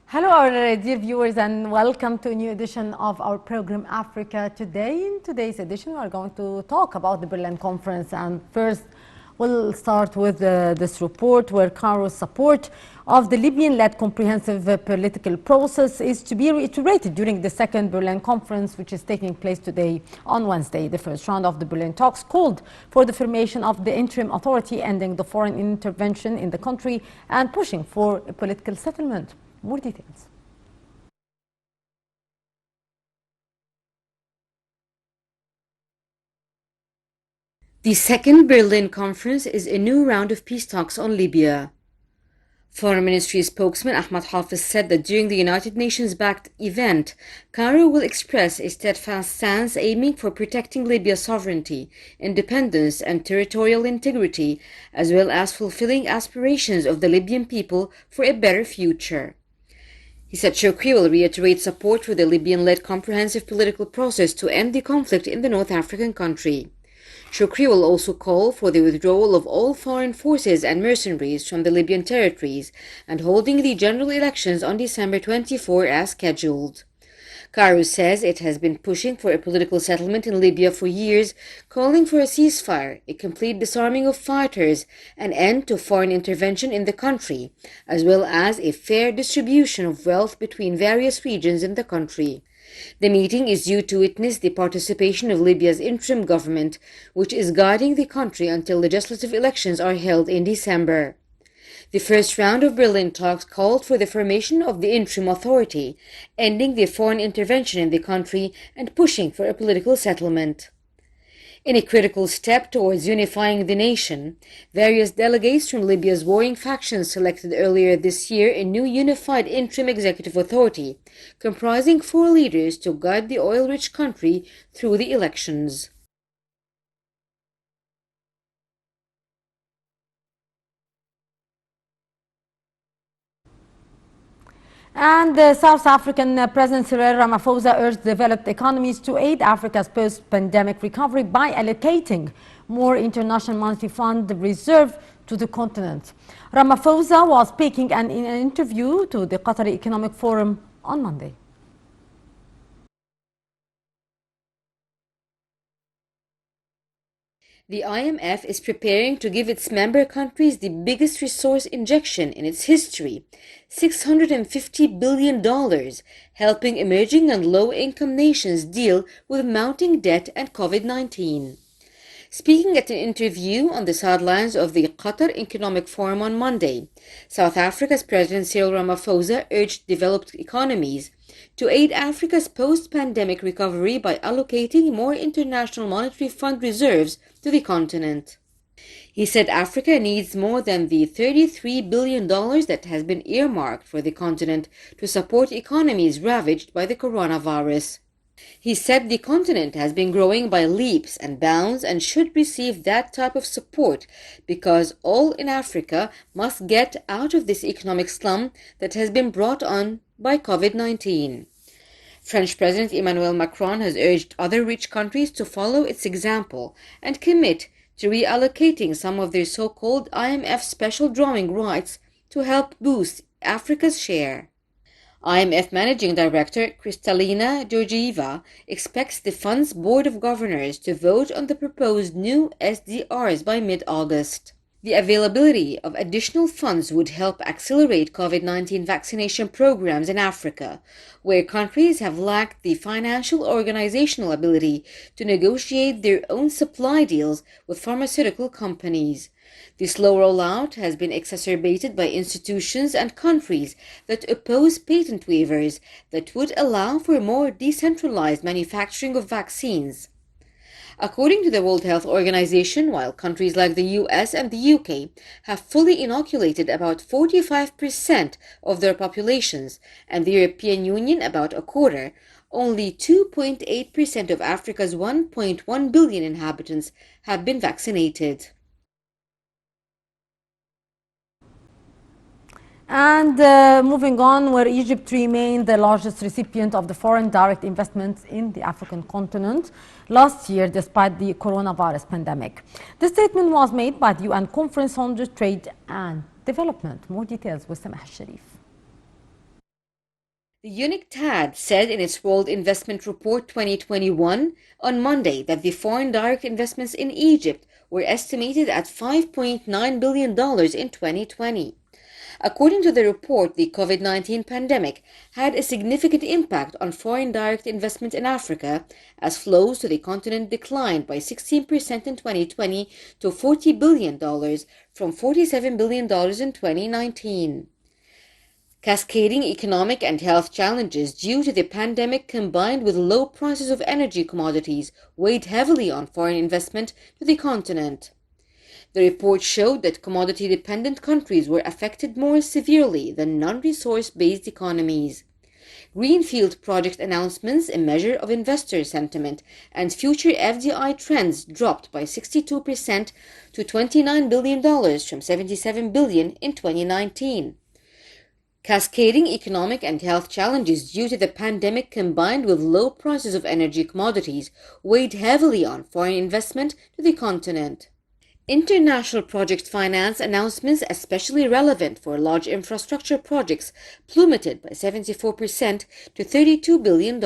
Hello, our dear viewers, and welcome to a new edition of our program Africa Today. In today's edition, we are going to talk about the Berlin Conference. And first, we'll start with this report where Cairo's support of the Libyan-led comprehensive political process is to be reiterated during the second Berlin Conference, which is taking place today on Wednesday. The first round of the Berlin talks called for the formation of the interim authority, ending the foreign intervention in the country and pushing for a political settlement. More details. The second Berlin Conference is a new round of peace talks on Libya. Foreign Ministry spokesman Ahmad Hafiz said that during the United Nations-backed event, Cairo will express a steadfast stance aiming for protecting Libya's sovereignty, independence and territorial integrity, as well as fulfilling aspirations of the Libyan people for a better future. He said Shukri will reiterate support for the Libyan-led comprehensive political process to end the conflict in the North African country. Shukri will also call for the withdrawal of all foreign forces and mercenaries from the Libyan territories and holding the general elections on December 24 as scheduled. Cairo says it has been pushing for a political settlement in Libya for years, calling for a ceasefire, a complete disarming of fighters, an end to foreign intervention in the country, as well as a fair distribution of wealth between various regions in the country. The meeting is due to witness the participation of Libya's interim government, which is guiding the country until legislative elections are held in December. The first round of Berlin talks called for the formation of the interim authority, ending the foreign intervention in the country and pushing for a political settlement. In a critical step towards unifying the nation, various delegates from Libya's warring factions selected earlier this year a new unified interim executive authority, comprising 4 leaders to guide the oil-rich country through the elections. And South African President Cyril Ramaphosa urged developed economies to aid Africa's post-pandemic recovery by allocating more International Monetary Fund reserve to the continent. Ramaphosa was speaking in an interview to the Qatari Economic Forum on Monday. The IMF is preparing to give its member countries the biggest resource injection in its history, $650 billion, helping emerging and low-income nations deal with mounting debt and COVID-19. Speaking at an interview on the sidelines of the Qatar Economic Forum on Monday, South Africa's President Cyril Ramaphosa urged developed economies to aid Africa's post-pandemic recovery by allocating more International Monetary Fund reserves to the continent. He said Africa needs more than the $33 billion that has been earmarked for the continent to support economies ravaged by the coronavirus. He said the continent has been growing by leaps and bounds and should receive that type of support because all in Africa must get out of this economic slum that has been brought on by COVID-19. French President Emmanuel Macron has urged other rich countries to follow its example and commit to reallocating some of their so-called IMF special drawing rights to help boost Africa's share. IMF Managing Director Kristalina Georgieva expects the fund's Board of Governors to vote on the proposed new SDRs by mid-August. The availability of additional funds would help accelerate COVID-19 vaccination programs in Africa, where countries have lacked the financial or organizational ability to negotiate their own supply deals with pharmaceutical companies. The slow rollout has been exacerbated by institutions and countries that oppose patent waivers that would allow for more decentralized manufacturing of vaccines. According to the World Health Organization, while countries like the US and the UK have fully inoculated about 45% of their populations and the European Union about a quarter, only 2.8% of Africa's 1.1 billion inhabitants have been vaccinated. And moving on, where Egypt remained the largest recipient of the foreign direct investments in the African continent last year, despite the coronavirus pandemic. The statement was made by the UN Conference on Trade and Development. More details with Samah Sharif. The UNICTAD said in its World Investment Report 2021 on Monday that the foreign direct investments in Egypt were estimated at $5.9 billion in 2020. According to the report, the COVID-19 pandemic had a significant impact on foreign direct investment in Africa, as flows to the continent declined by 16% in 2020 to $40 billion from $47 billion in 2019. Cascading economic and health challenges due to the pandemic combined with low prices of energy commodities weighed heavily on foreign investment to the continent. The report showed that commodity-dependent countries were affected more severely than non-resource-based economies. Greenfield project announcements, a measure of investor sentiment, and future FDI trends dropped by 62% to $29 billion from $77 billion in 2019. Cascading economic and health challenges due to the pandemic combined with low prices of energy commodities weighed heavily on foreign investment to the continent. International project finance announcements, especially relevant for large infrastructure projects, plummeted by 74% to $32 billion.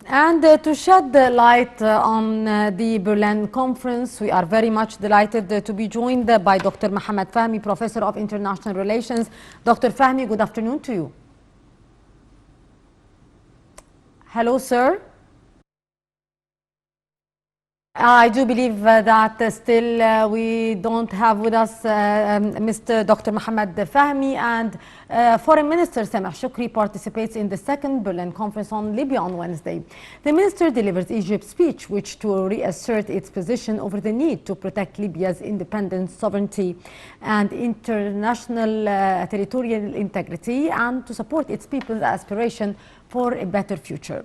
And to shed the light on the Berlin conference, we are very much delighted to be joined by Dr. Mohammed Fahmy, Professor of International Relations. Dr. Fahmy, good afternoon to you. Hello, sir. I do believe that still we don't have with us Mr. Dr. Mohammed Fahmy, and Foreign Minister Sameh Shoukry participates in the second Berlin conference on Libya on Wednesday. The minister delivers Egypt's speech, which to reassert its position over the need to protect Libya's independence, sovereignty, and international territorial integrity, and to support its people's aspiration for a better future.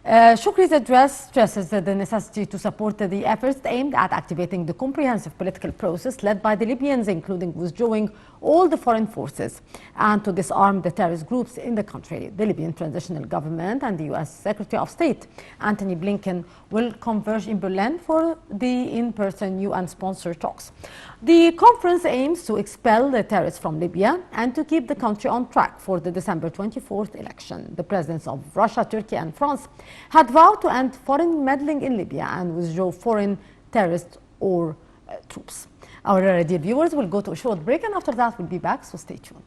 Shoukry's address stresses the necessity to support the efforts aimed at activating the comprehensive political process led by the Libyans, including withdrawing all the foreign forces, and to disarm the terrorist groups in the country. The Libyan Transitional Government and the U.S. Secretary of State Antony Blinken will converge in Berlin for the in-person UN-sponsored talks. The conference aims to expel the terrorists from Libya and to keep the country on track for the December 24th election. The presidents of Russia, Turkey, and France had vowed to end foreign meddling in Libya and withdraw foreign terrorists or troops. Our dear viewers will go to a short break, and after that we'll be back, so stay tuned.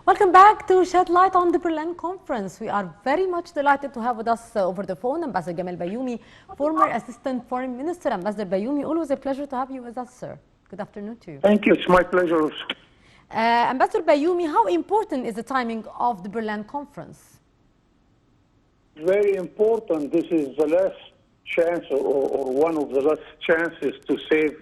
Welcome back to Shed Light on the Berlin Conference. We are very much delighted to have with us over the phone Ambassador Gamal Bayoumi, former Assistant Foreign Minister. Ambassador Bayoumi, always a pleasure to have you with us, sir. Good afternoon to you. Thank you. It's my pleasure. Ambassador Bayoumi, how important is the timing of the Berlin Conference? Very important. This is the last chance or one of the last chances to save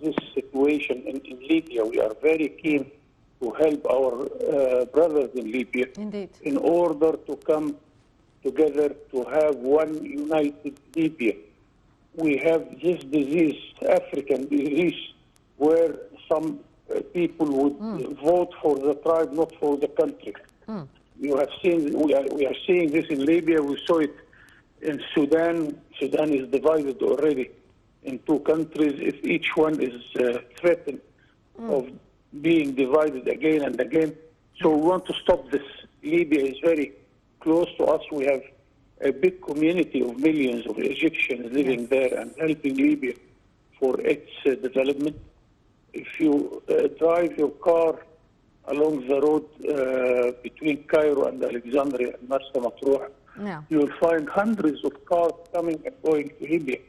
this situation in Libya. We are very keen to help our brothers in Libya. Indeed. In order to come together to have one united Libya. We have this disease, African disease, where some people would vote for the tribe, not for the country. You have seen, we are seeing this in Libya. We saw it in Sudan. Sudan is divided already in two countries. If each one is threatened of being divided again and again. So we want to stop this. Libya is very close to us. We have a big community of millions of Egyptians living there and helping Libya for its development. If you drive your car along the road between Cairo and Alexandria and Marsa Matruh, you will find hundreds of cars coming and going to Libya.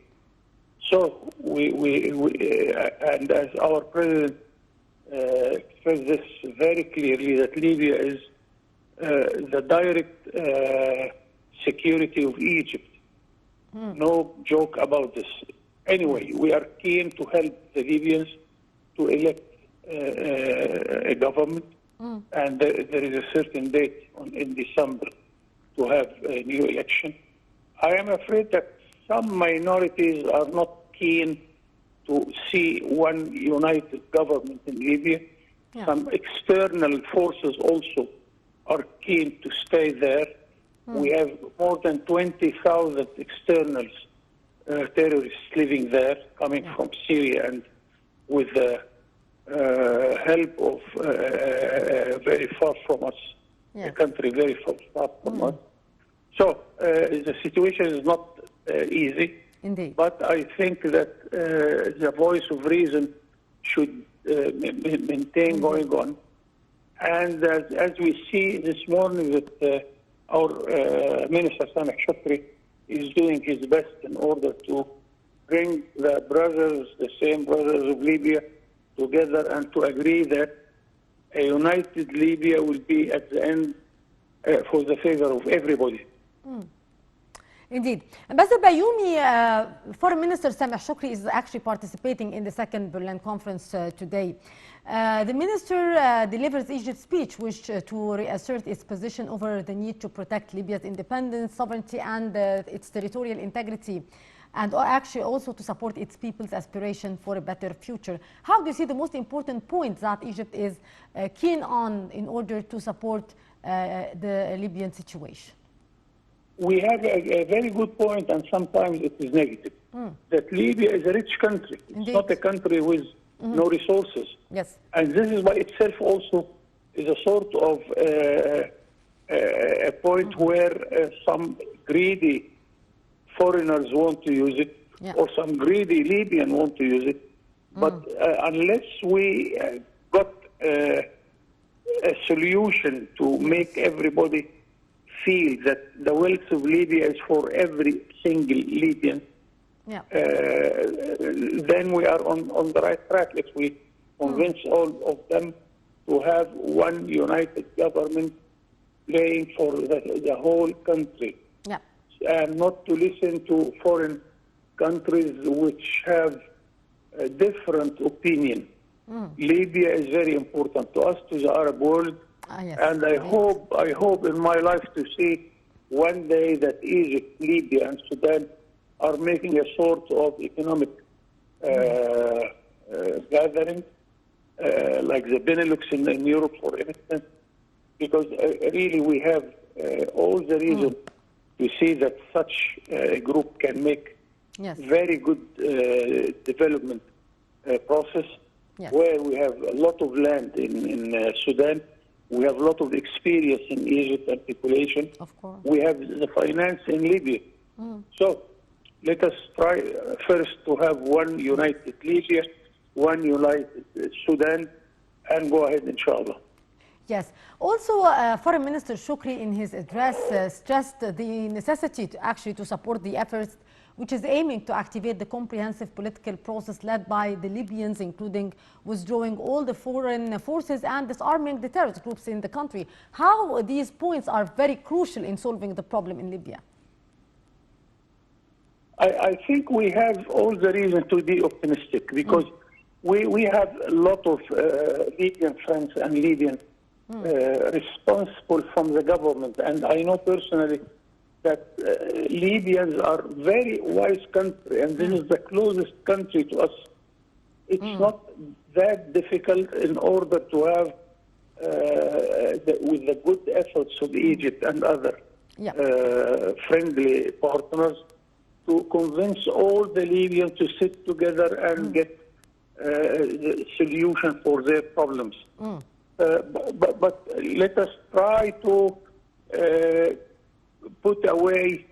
So and as our president expressed this very clearly, that Libya is the direct security of Egypt. No joke about this. Anyway, we are keen to help the Libyans to elect a government, and there is a certain date in December to have a new election. I am afraid that some minorities are not keen to see one united government in Libya. Yeah. Some external forces also are keen to stay there. We have more than 20,000 externals, terrorists living there, coming from Syria and with the help of very far from us, a country very far from us. So the situation is not easy. Indeed. But I think that the voice of reason should maintain going on. And as we see this morning that our Minister Sameh Shukri is doing his best in order to bring the brothers, the same brothers of Libya, together and to agree that a united Libya will be at the end for the favor of everybody. Indeed. Ambassador Bayoumi, Foreign Minister Sameh Shukri is actually participating in the second Berlin conference today. The minister delivers Egypt's speech, which to reassert its position over the need to protect Libya's independence, sovereignty, and its territorial integrity, and actually also to support its people's aspiration for a better future. How do you see the most important points that Egypt is keen on in order to support the Libyan situation? We have a very good point, and sometimes it is negative, that Libya is a rich country. It's not a country with no resources. Yes. And this is by itself also is a sort of a point where some greedy foreigners want to use it, or some greedy Libyan want to use it. But unless we got a solution to make everybody feel that the wealth of Libya is for every single Libyan, then we are on the right track. If we convince all of them to have one united government playing for the whole country, and not to listen to foreign countries which have a different opinion. Libya is very important to us, to the Arab world. And I hope in my life to see one day that Egypt, Libya, and Sudan are making a sort of economic gathering, like the Benelux in Europe, for instance, because really we have all the reason to see that such a group can make very good development process, where we have a lot of land in Sudan. We have a lot of experience in Egypt and population. Of course. We have the finance in Libya. So let us try first to have one united Libya, one united Sudan, and go ahead, inshallah. Yes. Also, Foreign Minister Shukri in his address stressed the necessity to support the efforts which is aiming to activate the comprehensive political process led by the Libyans, including withdrawing all the foreign forces and disarming the terrorist groups in the country. How these points are very crucial in solving the problem in Libya? I think we have all the reason to be optimistic, because we have a lot of Libyan friends and Libyan responsible from the government, and I know personally that Libyans are very wise country, and this is the closest country to us. It's not that difficult in order to have, with the good efforts of Egypt and other friendly partners, to convince all the Libyans to sit together and get the solution for their problems. But let us try to put away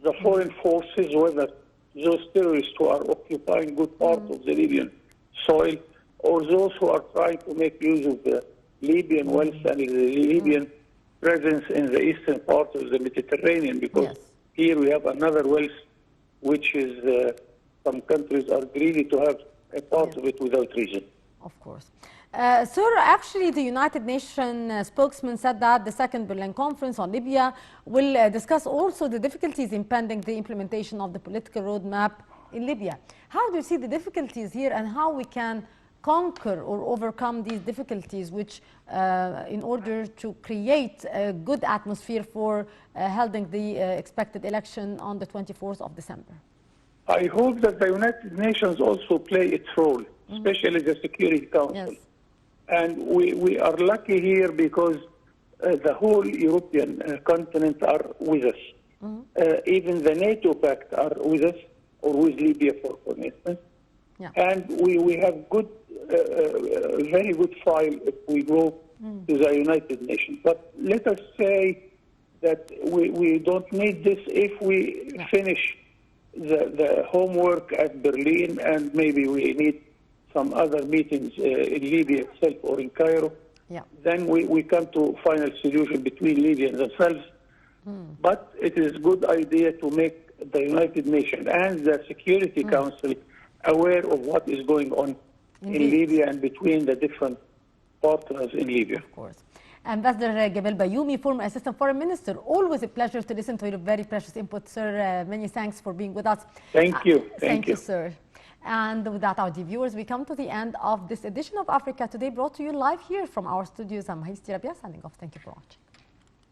the foreign forces, whether those terrorists who are occupying good part of the Libyan soil, or those who are trying to make use of the Libyan wealth and the Libyan presence in the eastern part of the Mediterranean, because here we have another wealth which is some countries are greedy to have a part of it without reason. Of course. Sir, actually the United Nations spokesman said that the second Berlin conference on Libya will discuss also the difficulties impending the implementation of the political roadmap in Libya. How do you see the difficulties here, and how we can conquer or overcome these difficulties, which in order to create a good atmosphere for holding the expected election on the 24th of December? I hope that the United Nations also play its role, especially the Security Council. Yes. And we are lucky here because the whole European continent are with us. Even the NATO pact are with us, or with Libya, for instance. Yeah. And we have good, very good file if we go to the United Nations. But let us say that we don't need this if we finish the homework at Berlin, and maybe we need some other meetings in Libya itself or in Cairo. Yeah. Then we come to final solution between Libyans themselves. But it is a good idea to make the United Nations and the Security Council aware of what is going on in Libya and between the different partners in Libya. Of course. Ambassador Gabriel Bayoumi, former Assistant Foreign Minister, always a pleasure to listen to your very precious input, sir. Many thanks for being with us. Thank you. Thank you, sir. And with that, our dear viewers, we come to the end of this edition of Africa Today, brought to you live here from our studios. I'm Haisty Rabia, signing off. Thank you for watching.